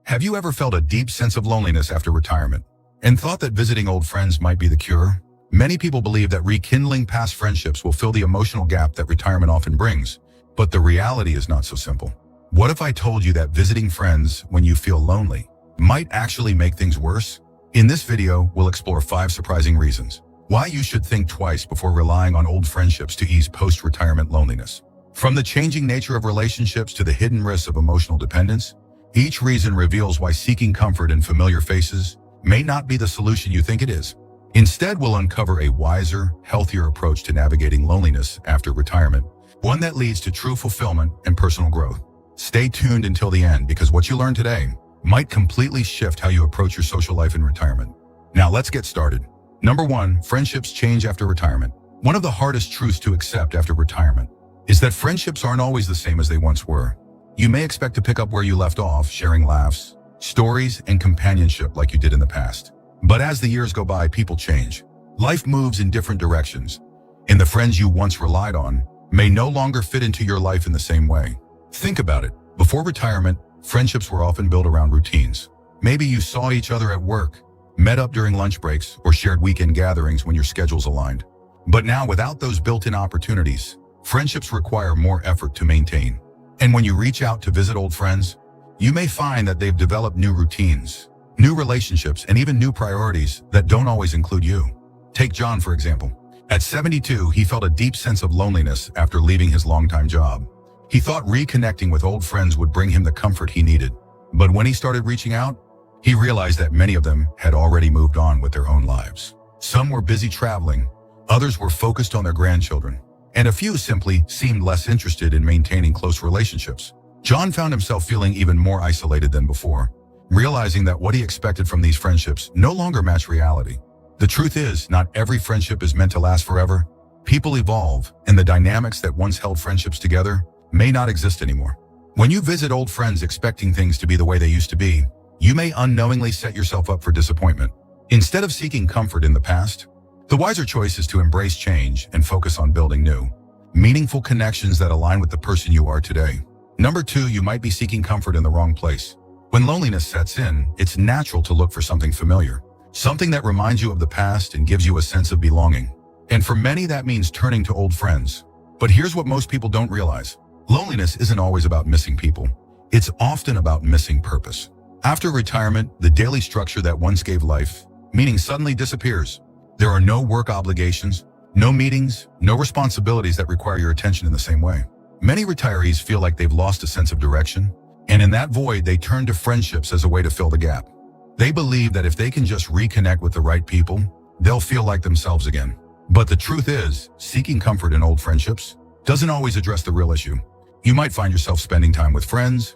Have you ever felt a deep sense of loneliness after retirement and thought that visiting old friends might be the cure? Many people believe that rekindling past friendships will fill the emotional gap that retirement often brings, but the reality is not so simple. What if I told you that visiting friends when you feel lonely might actually make things worse? In this video, we'll explore 5 surprising reasons why you should think twice before relying on old friendships to ease post-retirement loneliness. From the changing nature of relationships to the hidden risks of emotional dependence, each reason reveals why seeking comfort in familiar faces may not be the solution you think it is. Instead, we'll uncover a wiser, healthier approach to navigating loneliness after retirement, one that leads to true fulfillment and personal growth. Stay tuned until the end because what you learn today might completely shift how you approach your social life in retirement. Now let's get started. Number 1, friendships change after retirement. One of the hardest truths to accept after retirement is that friendships aren't always the same as they once were. You may expect to pick up where you left off, sharing laughs, stories, and companionship like you did in the past. But as the years go by, people change. Life moves in different directions, and the friends you once relied on may no longer fit into your life in the same way. Think about it. Before retirement, friendships were often built around routines. Maybe you saw each other at work, met up during lunch breaks, or shared weekend gatherings when your schedules aligned. But now, without those built-in opportunities, friendships require more effort to maintain. And when you reach out to visit old friends, you may find that they've developed new routines, new relationships, and even new priorities that don't always include you. Take John, for example. At 72, he felt a deep sense of loneliness after leaving his longtime job. He thought reconnecting with old friends would bring him the comfort he needed. But when he started reaching out, he realized that many of them had already moved on with their own lives. Some were busy traveling, others were focused on their grandchildren, and a few simply seemed less interested in maintaining close relationships. John found himself feeling even more isolated than before, realizing that what he expected from these friendships no longer matched reality. The truth is, not every friendship is meant to last forever. People evolve, and the dynamics that once held friendships together may not exist anymore. When you visit old friends expecting things to be the way they used to be, you may unknowingly set yourself up for disappointment. Instead of seeking comfort in the past, the wiser choice is to embrace change and focus on building new, meaningful connections that align with the person you are today. Number 2, you might be seeking comfort in the wrong place. When loneliness sets in, it's natural to look for something familiar, something that reminds you of the past and gives you a sense of belonging. And for many, that means turning to old friends. But here's what most people don't realize. Loneliness isn't always about missing people. It's often about missing purpose. After retirement, the daily structure that once gave life meaning suddenly disappears. There are no work obligations, no meetings, no responsibilities that require your attention in the same way. Many retirees feel like they've lost a sense of direction, and in that void, they turn to friendships as a way to fill the gap. They believe that if they can just reconnect with the right people, they'll feel like themselves again. But the truth is, seeking comfort in old friendships doesn't always address the real issue. You might find yourself spending time with friends,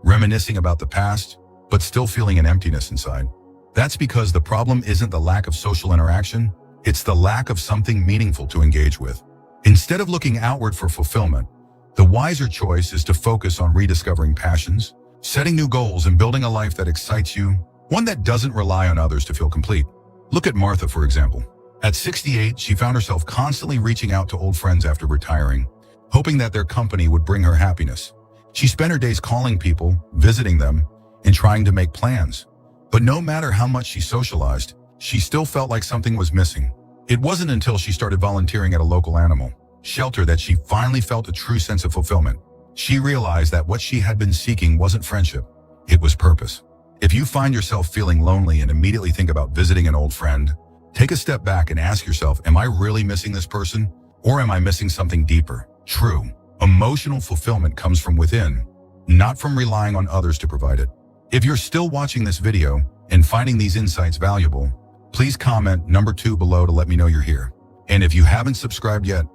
reminiscing about the past, but still feeling an emptiness inside. That's because the problem isn't the lack of social interaction, it's the lack of something meaningful to engage with. Instead of looking outward for fulfillment, the wiser choice is to focus on rediscovering passions, setting new goals, and building a life that excites you, one that doesn't rely on others to feel complete. Look at Martha, for example. At 68, she found herself constantly reaching out to old friends after retiring, hoping that their company would bring her happiness. She spent her days calling people, visiting them, and trying to make plans. But no matter how much she socialized, she still felt like something was missing. It wasn't until she started volunteering at a local animal shelter that she finally felt a true sense of fulfillment. She realized that what she had been seeking wasn't friendship, it was purpose. If you find yourself feeling lonely and immediately think about visiting an old friend, take a step back and ask yourself, am I really missing this person? Or am I missing something deeper? True, emotional fulfillment comes from within, not from relying on others to provide it. If you're still watching this video and finding these insights valuable, please comment number 2 below to let me know you're here. And if you haven't subscribed yet,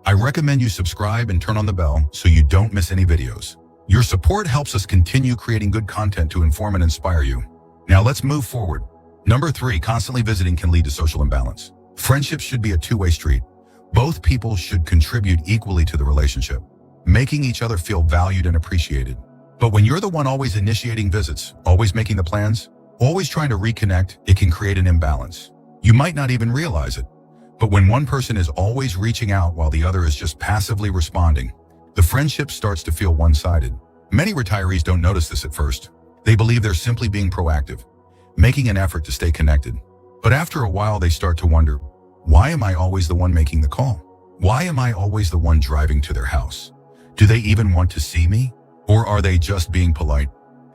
I recommend you subscribe and turn on the bell so you don't miss any videos. Your support helps us continue creating good content to inform and inspire you. Now let's move forward. Number 3, constantly visiting can lead to social imbalance. Friendships should be a two-way street. Both people should contribute equally to the relationship, making each other feel valued and appreciated. But when you're the one always initiating visits, always making the plans, always trying to reconnect, it can create an imbalance. You might not even realize it. But when one person is always reaching out while the other is just passively responding, the friendship starts to feel one-sided. Many retirees don't notice this at first. They believe they're simply being proactive, making an effort to stay connected. But after a while, they start to wonder, why am I always the one making the call? Why am I always the one driving to their house? Do they even want to see me? Or are they just being polite?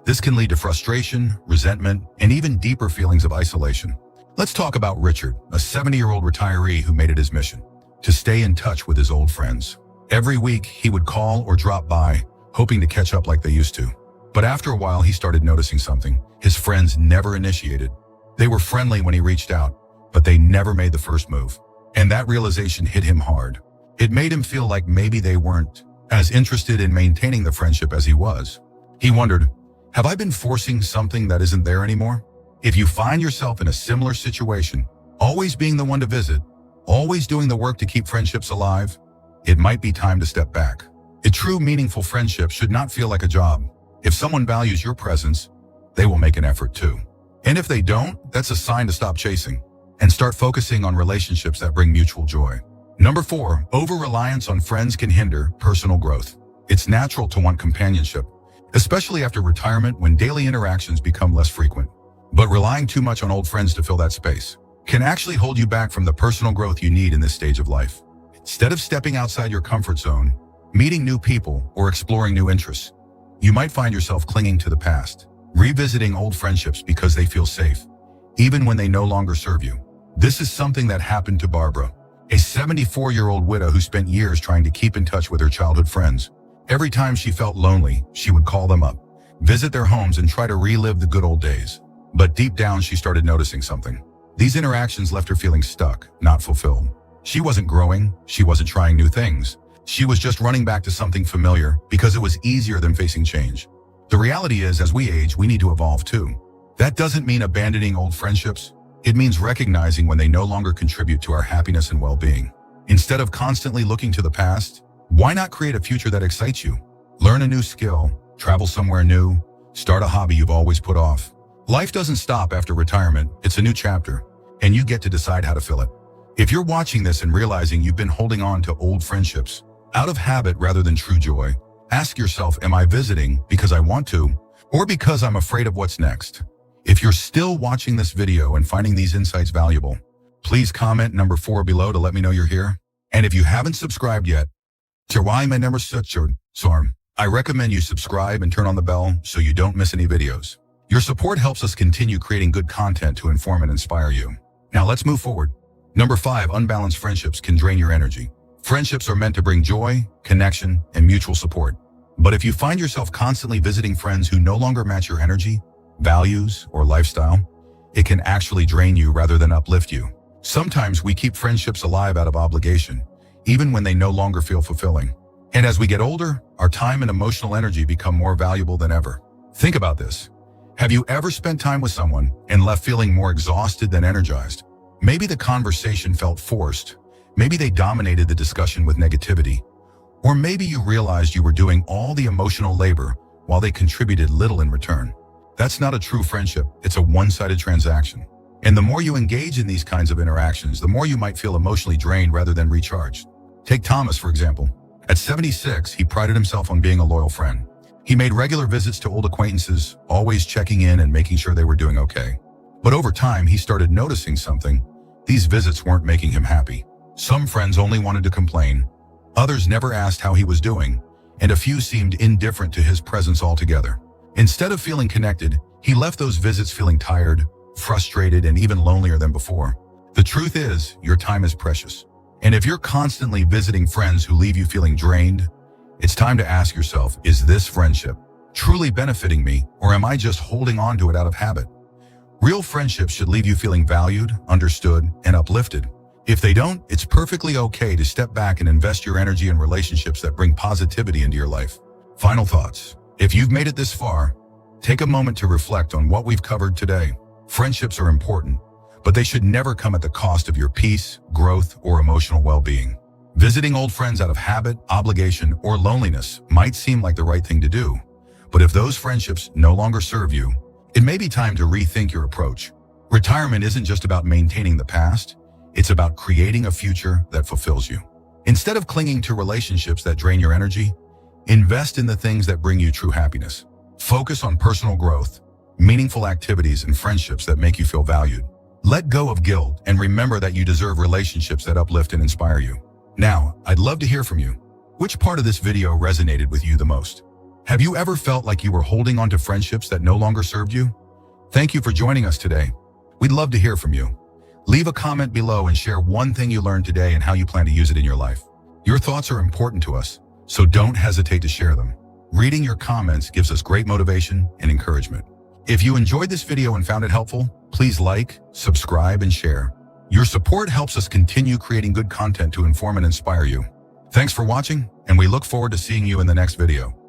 This can lead to frustration, resentment, and even deeper feelings of isolation. Let's talk about Richard, a 70-year-old retiree who made it his mission to stay in touch with his old friends. Every week, he would call or drop by, hoping to catch up like they used to. But after a while, he started noticing something. His friends never initiated. They were friendly when he reached out, but they never made the first move. And that realization hit him hard. It made him feel like maybe they weren't as interested in maintaining the friendship as he was. He wondered, have I been forcing something that isn't there anymore? If you find yourself in a similar situation, always being the one to visit, always doing the work to keep friendships alive, it might be time to step back. A true meaningful friendship should not feel like a job. If someone values your presence, they will make an effort too. And if they don't, that's a sign to stop chasing and start focusing on relationships that bring mutual joy. Number 4, over-reliance on friends can hinder personal growth. It's natural to want companionship, especially after retirement when daily interactions become less frequent. But relying too much on old friends to fill that space can actually hold you back from the personal growth you need in this stage of life. Instead of stepping outside your comfort zone, meeting new people, or exploring new interests, you might find yourself clinging to the past, revisiting old friendships because they feel safe, even when they no longer serve you. This is something that happened to Barbara, a 74-year-old widow who spent years trying to keep in touch with her childhood friends. Every time she felt lonely, she would call them up, visit their homes, and try to relive the good old days. But deep down, she started noticing something. These interactions left her feeling stuck, not fulfilled. She wasn't growing, she wasn't trying new things. She was just running back to something familiar because it was easier than facing change. The reality is, as we age, we need to evolve too. That doesn't mean abandoning old friendships. It means recognizing when they no longer contribute to our happiness and well-being. Instead of constantly looking to the past, why not create a future that excites you? Learn a new skill, travel somewhere new, start a hobby you've always put off. Life doesn't stop after retirement, it's a new chapter, and you get to decide how to fill it. If you're watching this and realizing you've been holding on to old friendships out of habit rather than true joy, ask yourself, am I visiting because I want to, or because I'm afraid of what's next? If you're still watching this video and finding these insights valuable, please comment number 4 below to let me know you're here. And if you haven't subscribed yet, I recommend you subscribe and turn on the bell so you don't miss any videos. Your support helps us continue creating good content to inform and inspire you. Now let's move forward. Number 5, unbalanced friendships can drain your energy. Friendships are meant to bring joy, connection, and mutual support. But if you find yourself constantly visiting friends who no longer match your energy, values, or lifestyle, it can actually drain you rather than uplift you. Sometimes we keep friendships alive out of obligation, even when they no longer feel fulfilling. And as we get older, our time and emotional energy become more valuable than ever. Think about this. Have you ever spent time with someone and left feeling more exhausted than energized? Maybe the conversation felt forced. Maybe they dominated the discussion with negativity. Or maybe you realized you were doing all the emotional labor while they contributed little in return. That's not a true friendship, it's a one-sided transaction. And the more you engage in these kinds of interactions, the more you might feel emotionally drained rather than recharged. Take Thomas, for example. At 76, he prided himself on being a loyal friend. He made regular visits to old acquaintances, always checking in and making sure they were doing okay. But over time, he started noticing something. These visits weren't making him happy. Some friends only wanted to complain, others never asked how he was doing, and a few seemed indifferent to his presence altogether. Instead of feeling connected, he left those visits feeling tired, frustrated, and even lonelier than before. The truth is, your time is precious. And if you're constantly visiting friends who leave you feeling drained, it's time to ask yourself, is this friendship truly benefiting me, or am I just holding on to it out of habit? Real friendships should leave you feeling valued, understood, and uplifted. If they don't, it's perfectly okay to step back and invest your energy in relationships that bring positivity into your life. Final thoughts. If you've made it this far, take a moment to reflect on what we've covered today. Friendships are important, but they should never come at the cost of your peace, growth, or emotional well-being. Visiting old friends out of habit, obligation, or loneliness might seem like the right thing to do, but if those friendships no longer serve you, it may be time to rethink your approach. Retirement isn't just about maintaining the past, it's about creating a future that fulfills you. Instead of clinging to relationships that drain your energy, Invest in the things that bring you true happiness. Focus on personal growth, meaningful activities, and friendships that make you feel valued. Let go of guilt and remember that you deserve relationships that uplift and inspire you. Now, I'd love to hear from you. Which part of this video resonated with you the most? Have you ever felt like you were holding on to friendships that no longer served you? Thank you for joining us today. We'd love to hear from you. Leave a comment below and share one thing you learned today and how you plan to use it in your life. Your thoughts are important to us, so don't hesitate to share them. Reading your comments gives us great motivation and encouragement. If you enjoyed this video and found it helpful, please like, subscribe, and share. Your support helps us continue creating good content to inform and inspire you. Thanks for watching, and we look forward to seeing you in the next video.